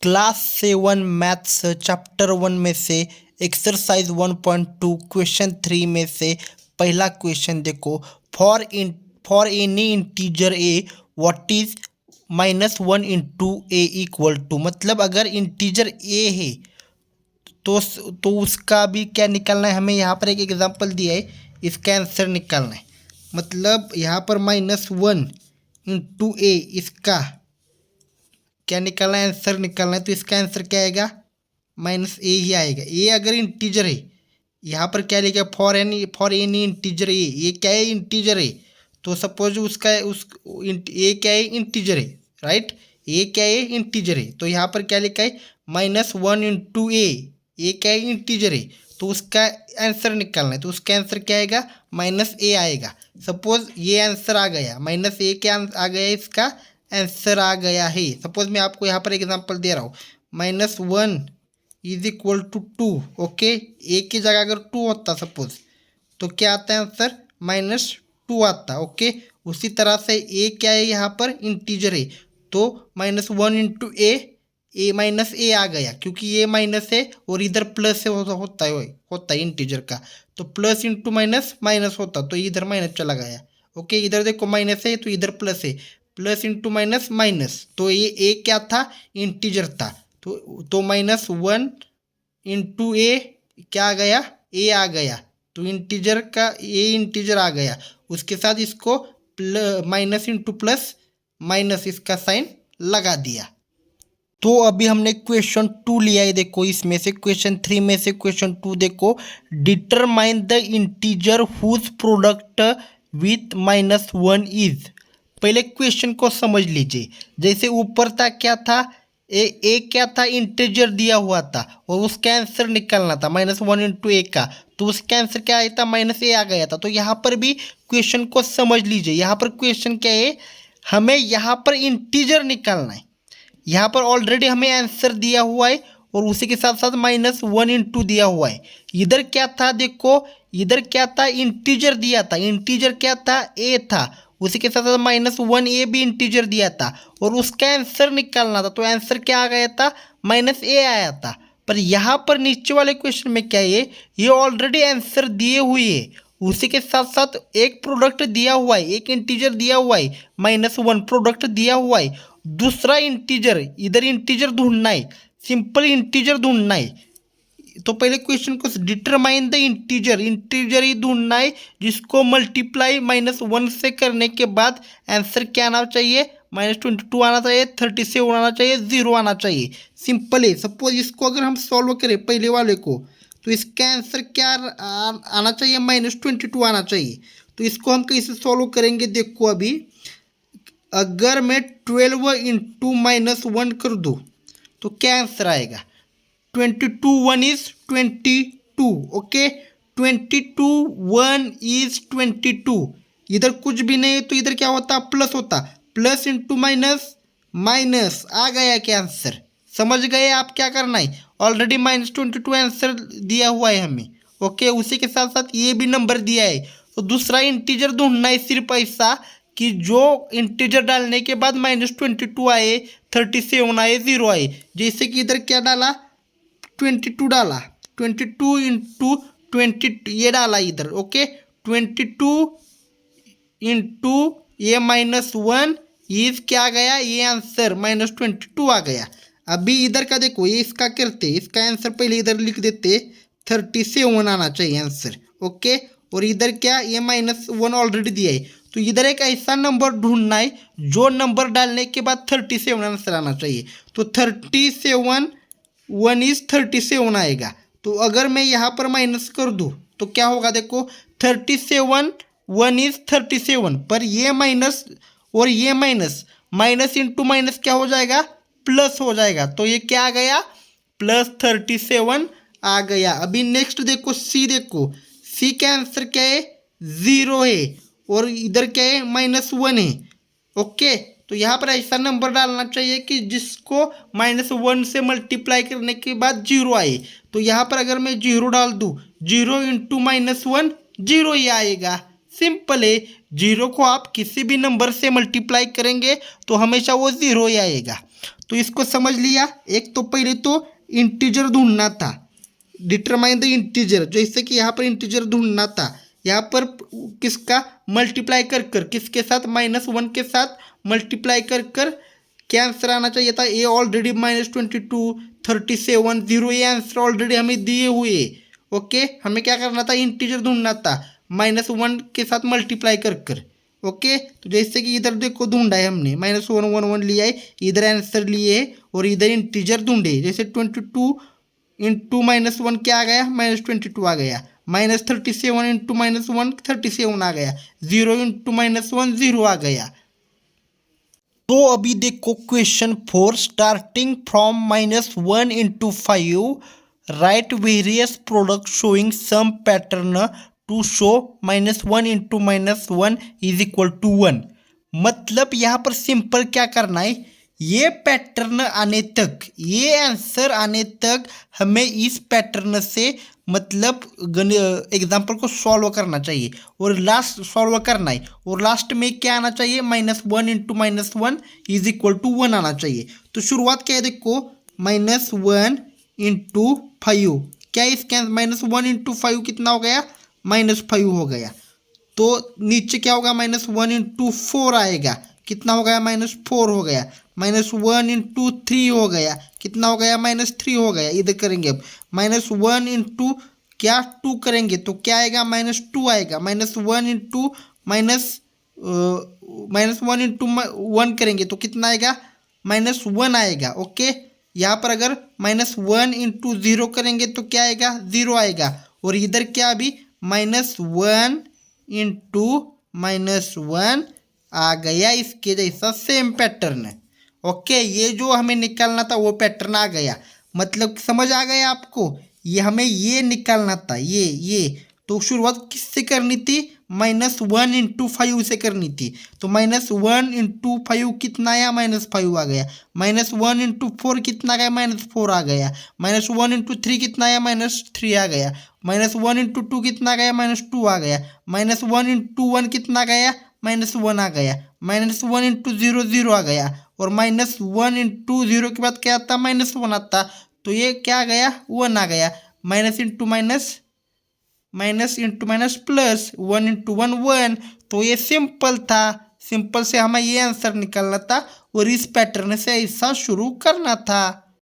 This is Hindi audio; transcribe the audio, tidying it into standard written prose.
क्लास 7 मैथ्स चैप्टर 1 में से एक्सरसाइज 1.2 क्वेश्चन 3 में से पहला क्वेश्चन देखो। For any integer a what is -1 into a equal to, मतलब अगर इंटीजर ए है तो उसका भी क्या निकालना है हमें। यहाँ पर एक एग्जांपल दिया है, इसका आंसर निकालना है। मतलब यहाँ पर -1 इंटू ए, इसका क्या निकालना है, आंसर निकालना है। तो इसका आंसर क्या आएगा, -a ही आएगा। ए अगर इंटीजर है, यहाँ पर क्या लिखा, फॉर एनी इंटीजर ए, ये क्या है, इंटीजर है। तो सपोज उसका ए क्या है, इंटीजर है, राइट। ए क्या है, इंटीजर है। तो यहाँ पर क्या लिखा है, -1 इंटू ए क्या है, इंटीजर है। तो उसका आंसर निकालना है। तो उसका आंसर क्या आएगा, -a आएगा। सपोज ये आंसर आ गया, -a क्या आ गया, इसका आंसर आ गया है। सपोज मैं आपको यहाँ पर एग्जांपल दे रहा हूँ, -1 इज इक्वल टू 2। ओके, ए की जगह अगर 2 होता सपोज, तो क्या आता है आंसर, -2 आता। ओके, उसी तरह से ए क्या है, यहाँ पर इंटीजर है। तो -1 इंटू ए -a आ गया, क्योंकि ये माइनस है और इधर प्लस है, होता है इंटीजर का। तो प्लस इंटू माइनस माइनस होता, तो इधर माइनस चला गया। ओके, इधर देखो माइनस है तो इधर प्लस है, प्लस इंटू माइनस माइनस। तो ये ए क्या था, इंटीजर था। तो -1 इंटू ए क्या आ गया, ए आ गया। तो इंटीजर का ए इंटीजर आ गया, उसके साथ इसको माइनस इंटू प्लस माइनस इसका साइन लगा दिया। तो अभी हमने क्वेश्चन 2 लिया है। देखो इसमें से क्वेश्चन 3 में से क्वेश्चन 2 देखो, determine the integer whose product with -1 is. पहले क्वेश्चन को समझ लीजिए। जैसे ऊपर था क्या था, ए क्या था, इंटीजर दिया हुआ था और उसका आंसर निकालना था -1 इंटू ए का। तो उसका आंसर क्या आया था, -a आ गया था। तो यहाँ पर भी क्वेश्चन को समझ लीजिए। यहाँ पर क्वेश्चन क्या है, हमें यहाँ पर इंटीजर निकालना है। यहाँ पर ऑलरेडी हमें आंसर दिया हुआ है और उसी के साथ साथ -1 इंटू दिया हुआ है। इधर क्या था, देखो इधर क्या था, इंटीजर दिया था। इंटीजर क्या था, ए था। उसी के साथ साथ -1 ए भी इंटीजर दिया था और उसका आंसर निकालना था। तो आंसर क्या आ गया था, -a आया था। पर यहाँ पर नीचे वाले क्वेश्चन में क्या है, ये ऑलरेडी आंसर दिए हुए है। उसी के साथ साथ एक प्रोडक्ट दिया हुआ है, एक इंटीजर दिया हुआ है, -1 प्रोडक्ट दिया हुआ है। दूसरा इंटीजर, इधर इंटीजर ढूंढना है, सिंपल इंटीजर ढूंढना है। तो पहले क्वेश्चन को डिटरमाइन द इंटीजर ही ढूंढना है, जिसको मल्टीप्लाई -1 से करने के बाद आंसर क्या आना चाहिए, -22 आना चाहिए, 37 आना चाहिए, 0 आना चाहिए। सिंपल है। सपोज इसको अगर हम सॉल्व करें पहले वाले को, तो इसका आंसर क्या आना चाहिए, -22 आना चाहिए। तो इसको हम कैसे सॉल्व करेंगे, देखो अभी अगर मैं 12 इंटू -1 कर दूँ तो क्या आंसर आएगा, 22 1 इज 22। Okay, 22 1 is 22। इधर कुछ भी नहीं, तो इधर क्या होता, प्लस होता। प्लस इंटू माइनस माइनस, आ गया क्या आंसर। समझ गए आप क्या करना है, ऑलरेडी -22 आंसर दिया हुआ है हमें। ओके, उसी के साथ साथ ये भी नंबर दिया है। तो दूसरा इंटीजर ढूंढना है, सिर्फ ऐसा कि जो इंटीजर डालने के बाद -22 आए, 37 आए, 0 आए। जैसे कि इधर क्या डाला, 22 डाला, 22 इंटू 20 ये डाला इधर। ओके, 22 इंटू ये -1 इज क्या आ गया, ये आंसर -22 आ गया। अभी इधर का देखो, ये इसका करते, इसका आंसर पहले इधर लिख देते, 37 आना चाहिए आंसर। ओके, और इधर क्या, ये -1 ऑलरेडी दिया है। तो इधर एक ऐसा नंबर ढूंढना है जो नंबर डालने के बाद 37 आंसर आना चाहिए। तो 37 1 इज 37 आएगा। तो अगर मैं यहाँ पर माइनस कर दूँ तो क्या होगा, देखो 37 1 इज 37, पर ये माइनस और ये माइनस, माइनस इंटू माइनस क्या हो जाएगा, प्लस हो जाएगा। तो ये क्या आ गया, +37 आ गया। अभी नेक्स्ट देखो, सी देखो, सी का आंसर क्या है, 0 है और इधर क्या है, -1 है। ओके, तो यहाँ पर ऐसा नंबर डालना चाहिए कि जिसको -1 से मल्टीप्लाई करने के बाद 0 आए। तो यहाँ पर अगर मैं 0 डाल दूँ, 0 इंटू -1 0 ही आएगा। सिंपल है, जीरो को आप किसी भी नंबर से मल्टीप्लाई करेंगे तो हमेशा वो ज़ीरो ही आएगा। तो इसको समझ लिया। एक तो पहले तो इंटीजर ढूंढना था, डिटरमाइन द इंटीजर, जैसे कि यहाँ पर इंटीजर ढूंढना था, यहाँ पर किसका मल्टीप्लाई कर कर, किसके साथ, -1 के साथ मल्टीप्लाई कर कर क्या आंसर आना चाहिए था, ए ऑलरेडी -22, 37, 0, ये आंसर ऑलरेडी हमें दिए हुए। ओके, हमें क्या करना था, इंटीजर ढूंढना था -1 के साथ मल्टीप्लाई कर कर। ओके, तो जैसे कि इधर देखो ढूंढा है हमने, -1 1 1 लिया है, इधर आंसर लिए है और इधर इंटीजर ढूंढे, जैसे 22 इंटू -1 क्या आ गया, -22 आ गया, -37 इंटू -1 37 आ गया, 0 इंटू -1 0 आ गया। तो अभी देखो question 4, starting from -1 into 5 right various product showing some pattern to show -1 into -1 is equal to 1। मतलब यहाँ पर सिंपल क्या करना है, ये पैटर्न आने तक, ये आंसर आने तक हमें इस पैटर्न से मतलब एग्जाम्पल को सॉल्व करना चाहिए और लास्ट सॉल्व करना है, और लास्ट में क्या आना चाहिए, -1 इंटू -1 इज इक्वल टू 1 आना चाहिए। तो शुरुआत क्या है देखो, -1 इंटू 5, क्या इसके -1 इंटू 5 कितना हो गया, -5 हो गया। तो नीचे क्या होगा, -1 इंटू 4 आएगा, कितना हो गया, -4 हो गया, -1 इंटू 3 हो गया, कितना हो गया, -3 हो गया। इधर करेंगे अब -1 इंटू क्या 2 करेंगे तो क्या आएगा, -2 आएगा, -1 इंटू -1 इंटू 1 करेंगे तो कितना आएगा, -1 आएगा। ओके, यहाँ पर अगर -1 इंटू 0 करेंगे तो क्या आएगा, 0 आएगा, और इधर क्या अभी -1 इंटू -1 आ गया, इसके जैसा सेम पैटर्न है। ओके, ये जो हमें निकालना था वो पैटर्न आ गया, मतलब समझ आ गया आपको, ये हमें ये निकालना था, ये तो शुरुआत किससे करनी थी, -1 इंटू 5 से करनी थी। तो -1 इंटू 5 कितना आया, -5 आ गया, -1 इंटू 4 कितना गया, -4 आ गया, -1 इंटू 3 कितना आया, -3 आ गया, -1 इंटू 2 कितना गया, -2 आ गया, -1 इंटू 1 कितना गया, -1 आ गया, -1 इंटू 0 0 आ गया, और -1 इंटू 0 के बाद क्या आता, -1 आता, तो ये क्या आ गया, 1 आ गया, minus into minus plus, 1 into 1 1। तो ये सिंपल था, सिंपल से हमें ये आंसर निकालना था और इस पैटर्न से ऐसा शुरू करना था।